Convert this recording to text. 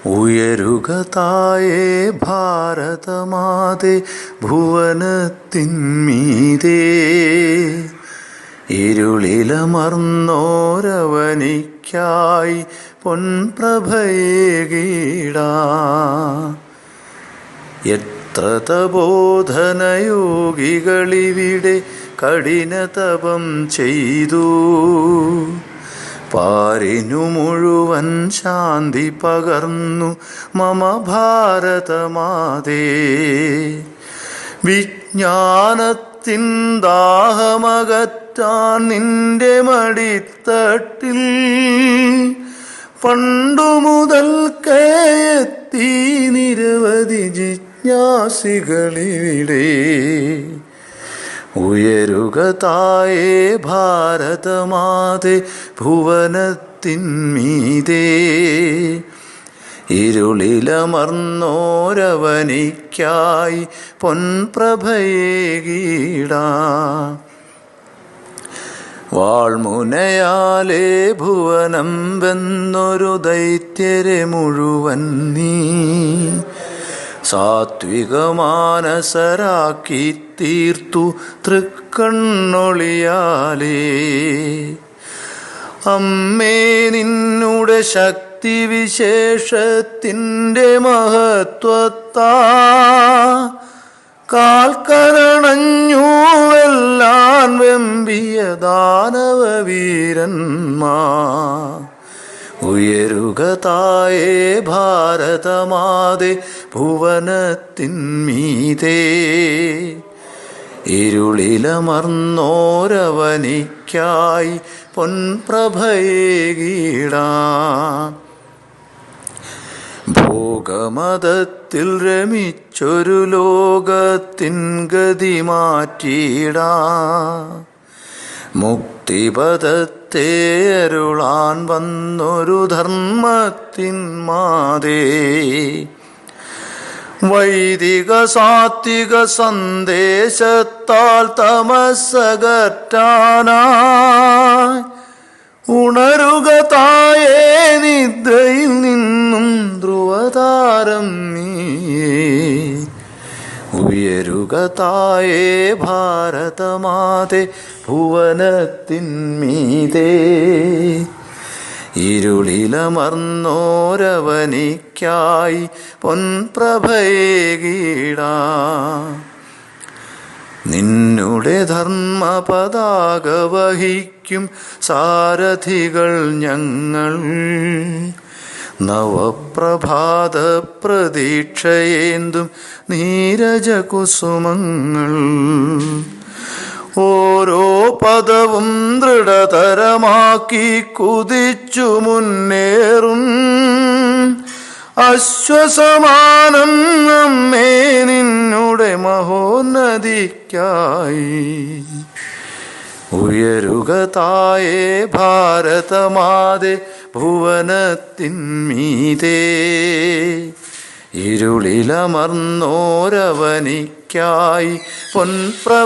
ഉയരുക തായേ ഭാരതമാതേ ഭുവനത്തിന്മീതേ, ഇരുളിലമർന്നോരവനിക്കായി പൊൻപ്രഭയേകിടാം. എത്ര തപോധനയോഗികളിവിടെ കഠിനതപം ചെയ്തു, പാരിനു മുഴുവൻ ശാന്തി പകർന്നു മമ ഭാരതമാതേ. വിജ്ഞാനത്തിൻ ദാഹമകറ്റാൻ നിന്റെ മടിത്തട്ടിൽ പണ്ടു മുതൽക്കേ എത്തി നിരവധി ജിജ്ഞാസികളിവിടെ. ഉയരുക തായേ ഭാരതമാതേ ഭുവനത്തിന്മീതേ, ഇരുളിലമർന്നോരവനിക്കായി പൊൻപ്രഭയേകിടാം. വാൾമുനയാലേ ഭുവനം വെന്നൊരു ദൈത്യരെ മുഴുവൻ നീ സാത്വികമാനസരാക്കി തീർത്തു തൃക്കണ്ണൊളിയാലേ. അമ്മേ, നിന്നുടെ ശക്തിവിശേഷത്തിൻ്റെ മഹത്വത്താ കാൽക്കരണഞ്ഞുവെല്ലാൻ വെമ്പിയ ദാനവവീരന്മാർ. ഉയരുക തായേ ഭാരതമാതേ ഭുവനത്തിന്മീതേ, ഇരുളിലമർന്നോരവനിക്കായി പൊൻപ്രഭയേകിടാം. ഭോഗമതത്തിൽ രമിച്ചൊരു ലോകത്തിൻ ഗതി മാറ്റിയിടാം. മുക്തിപദത്തെ അരുളാൻ വന്നൊരു ധർമ്മത്തിൻ മാതേ. വൈദിക സാത്വിക സന്ദേശത്താൽ തമസ്സകറ്റാനായി ഉണരുക തായേ നിദ്രയിൽ നിന്നും ധ്രുവതാരം നീയേ. ഉയരുക തായേ ഭാരതമാതേ ഭുവനത്തിന്മീതേ, ഇരുളിലമർന്നോരവനിക്കായി പൊൻപ്രഭയേകിടാം. നിന്നുടെ ധർമ്മപതാക വഹിക്കും സാരഥികൾ ഞങ്ങൾ, നവപ്രഭാത പ്രതീക്ഷയേന്തും നീരജകുസുമങ്ങൾ. ഓരോ പദവും ദൃഢതരമാക്കി കുതിച്ചു മുന്നേറും അശ്വസമാനം അമ്മേ നിന്നുടെ മഹോന്നതിക്കായി. ഉയരുക തായേ ഭാരതമാതേ ഭുവനത്തിന്മീതേ, ഇരുളിലമർന്നോരവനിക്കായി പൊൻപ്രഭയേകിടാം.